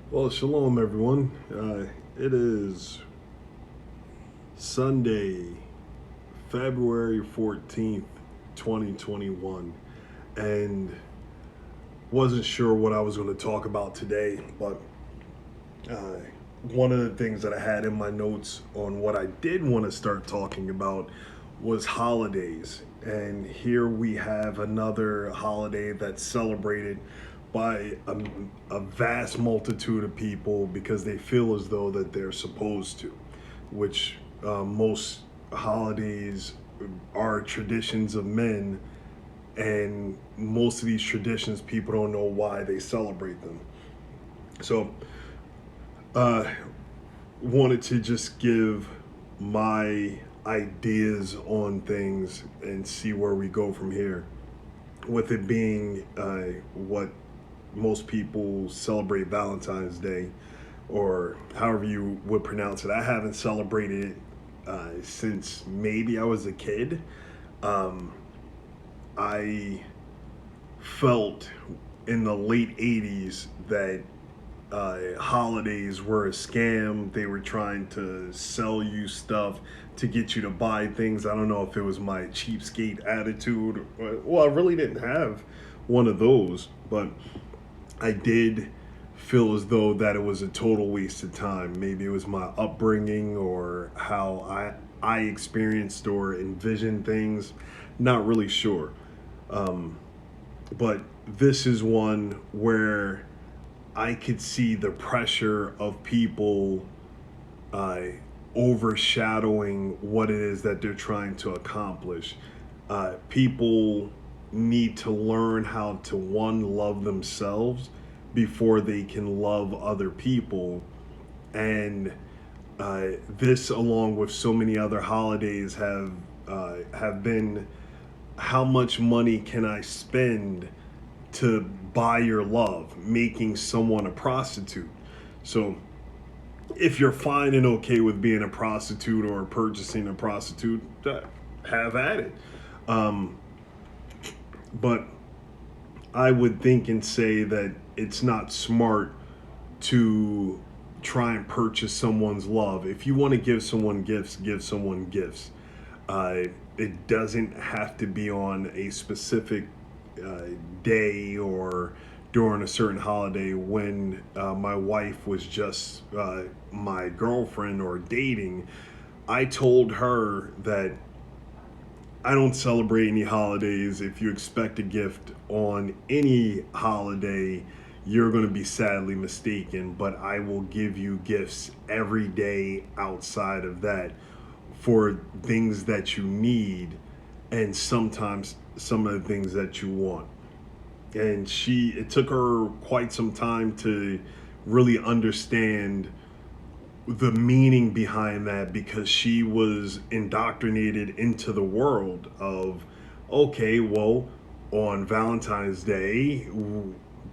Well, shalom, everyone. It is Sunday, February 14th, 2021, and wasn't sure what I was going to talk about today, but uh, one of the things that I had in my notes on what I did want to start talking about was holidays. And here we have another holiday that's celebrated by a vast multitude of people because they feel as though that they're supposed to, which most holidays are traditions of men, and most of these traditions people don't know why they celebrate them. So uh, wanted to just give my ideas on things and see where we go from here. With it being what most people celebrate Valentine's Day, or however you would pronounce it. I haven't celebrated it since maybe I was a kid. Um, I felt in the late 80s that holidays were a scam. They were trying to sell you stuff to get you to buy things. I don't know if it was my cheapskate attitude. Well, I really didn't have one of those, but I did feel as though that it was a total waste of time. Maybe it was my upbringing or how I experienced or envisioned things. Not really sure. Um, but this is one where I could see the pressure of people uh, overshadowing what it is that they're trying to accomplish. People need to learn how to, one, love themselves before they can love other people. And this, along with so many other holidays, have been, how much money can I spend to buy your love, making someone a prostitute. So if you're fine and okay with being a prostitute or purchasing a prostitute, have at it. Um, but I would think and say that it's not smart to try and purchase someone's love. If you want to give someone gifts, give someone gifts. Uh, it doesn't have to be on a specific uh, day or during a certain holiday. When my wife was just my girlfriend or dating, I told her that I don't celebrate any holidays. If you expect a gift on any holiday, you're going to be sadly mistaken. But I will give you gifts every day outside of that for things that you need, and sometimes some of the things that you want. And it took her quite some time to really understand the meaning behind that, because she was indoctrinated into the world of, okay, well, on Valentine's Day,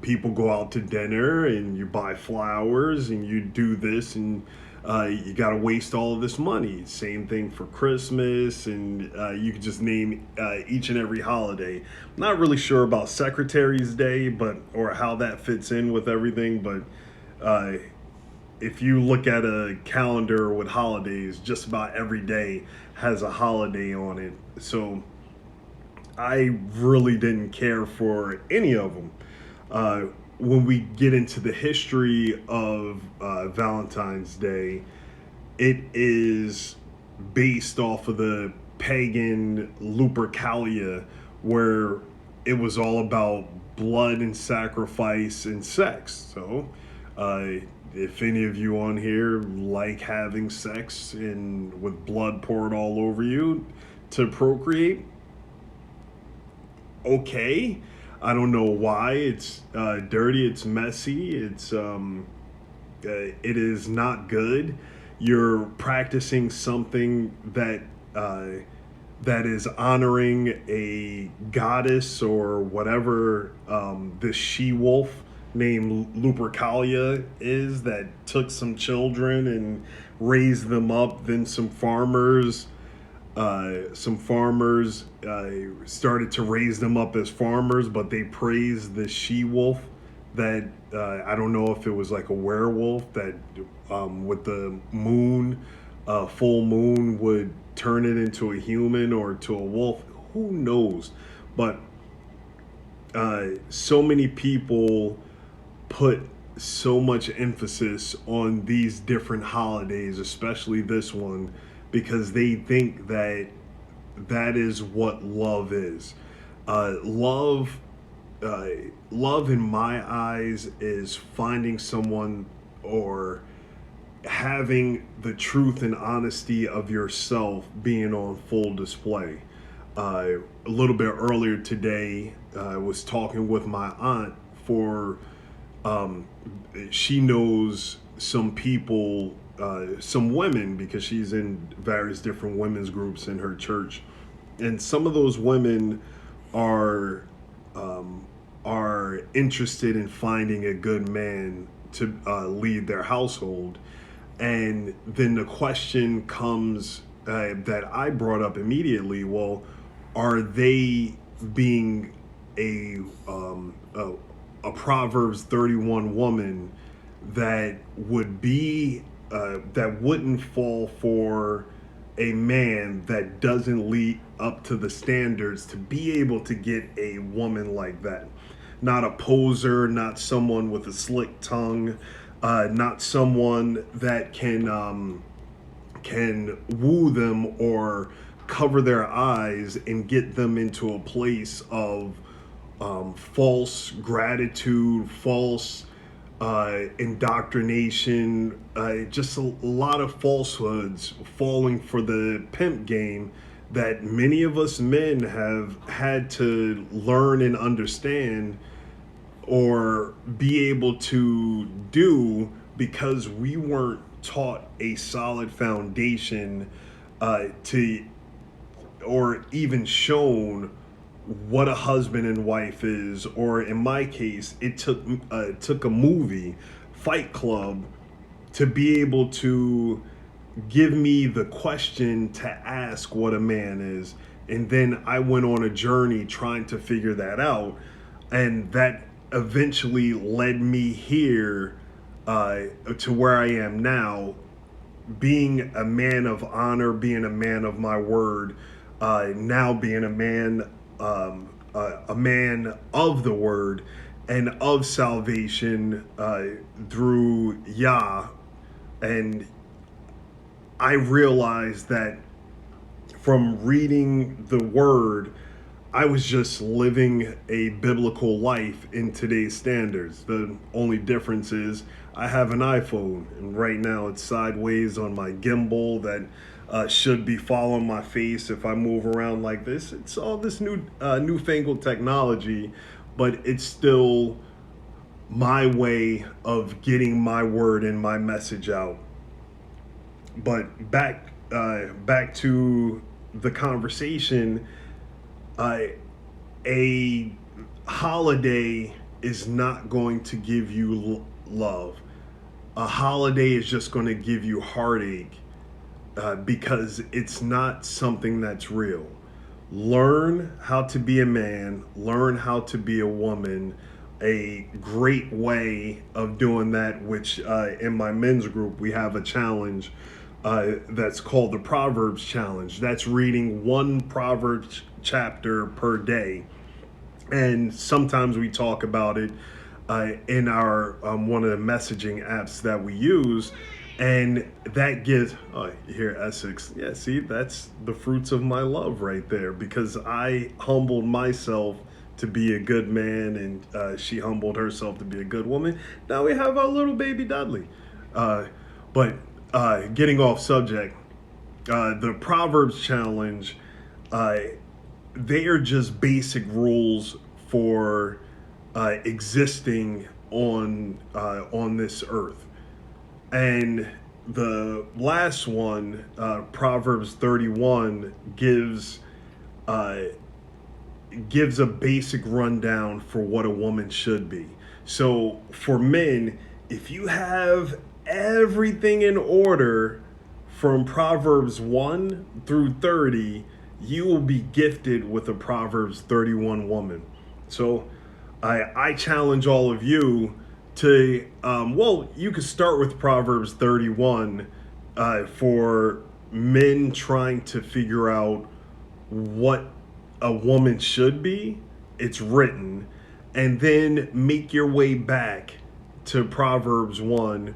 people go out to dinner and you buy flowers and you do this, and you got to waste all of this money. Same thing for Christmas, and you could just name each and every holiday. Not really sure about Secretary's Day, but or how that fits in with everything, but uh, if you look at a calendar with holidays, just about every day has a holiday on it. So I really didn't care for any of them. Uh, when we get into the history of Valentine's Day, it is based off of the pagan Lupercalia, where it was all about blood and sacrifice and sex. So, uh, if any of you on here like having sex and with blood poured all over you to procreate, okay. I don't know why. It's dirty. It's messy. It is not good. You're practicing something that is honoring a goddess or whatever this she wolf named Lupercalia is, that took some children and raised them up. Then some farmers started to raise them up as farmers, but they praised the she wolf that I don't know if it was like a werewolf that with the moon, full moon would turn it into a human or to a wolf. Who knows? But so many people put so much emphasis on these different holidays, especially this one, because they think that that is what love is. Love, uh, love in my eyes is finding someone or having the truth and honesty of yourself being on full display. A little bit earlier today, I was talking with my aunt for um, she knows some people, some women, because she's in various different women's groups in her church, and some of those women are are interested in finding a good man to lead their household. And then the question comes that I brought up immediately. Well, are they being a um, a, a Proverbs 31 woman that would be that wouldn't fall for a man that doesn't lead up to the standards to be able to get a woman like that? Not a poser, not someone with a slick tongue, not someone that can woo them or cover their eyes and get them into a place of false gratitude, false indoctrination, just a lot of falsehoods, falling for the pimp game that many of us men have had to learn and understand or be able to do because we weren't taught a solid foundation to or even shown what a husband and wife is. Or in my case, it took a movie, Fight Club, to be able to give me the question to ask what a man is. And then I went on a journey trying to figure that out, and that eventually led me here to where I am now, being a man of honor, being a man of my word, now being a man of the word and of salvation through Yah. And I realized that from reading the word, I was just living a biblical life in today's standards. The only difference is I have an iPhone, and right now it's sideways on my gimbal that should be following my face if I move around like this. It's all this newfangled technology, but it's still my way of getting my word and my message out. But back to the conversation. A holiday is not going to give you love. A holiday is just going to give you heartache because it's not something that's real. Learn how to be a man, learn how to be a woman. A great way of doing that, which in my men's group, we have a challenge that's called the Proverbs Challenge. That's reading one Proverbs chapter per day. And sometimes we talk about it in our one of the messaging apps that we use. And that gives, here, Essex. Yeah, see, that's the fruits of my love right there, because I humbled myself to be a good man, and she humbled herself to be a good woman. Now we have our little baby Dudley. But getting off subject, the Proverbs Challenge, they are just basic rules for existing on this earth. And the last one, Proverbs 31, gives a basic rundown for what a woman should be. So for men, if you have everything in order from Proverbs 1 through 30, you will be gifted with a Proverbs 31 woman. So I challenge all of you to, well, you could start with Proverbs 31 for men trying to figure out what a woman should be. It's written. And then make your way back to Proverbs 1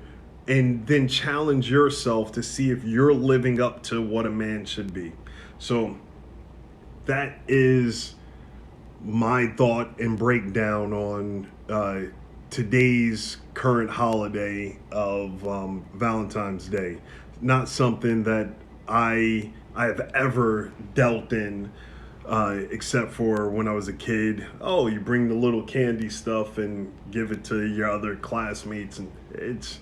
and then challenge yourself to see if you're living up to what a man should be. So that is my thought and breakdown on today's current holiday of Valentine's Day. Not something that I have ever dealt in, except for when I was a kid. Oh, you bring the little candy stuff and give it to your other classmates, and it's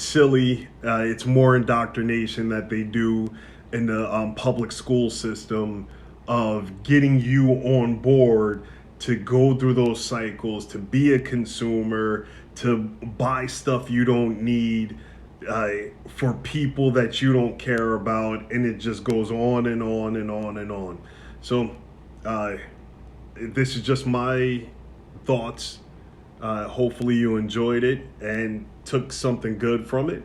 silly. It's more indoctrination that they do in the public school system of getting you on board to go through those cycles, to be a consumer, to buy stuff you don't need, for people that you don't care about, and it just goes on and on and on and on. So, this is just my thoughts. Hopefully, you enjoyed it and took something good from it.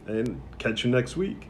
And catch you next week.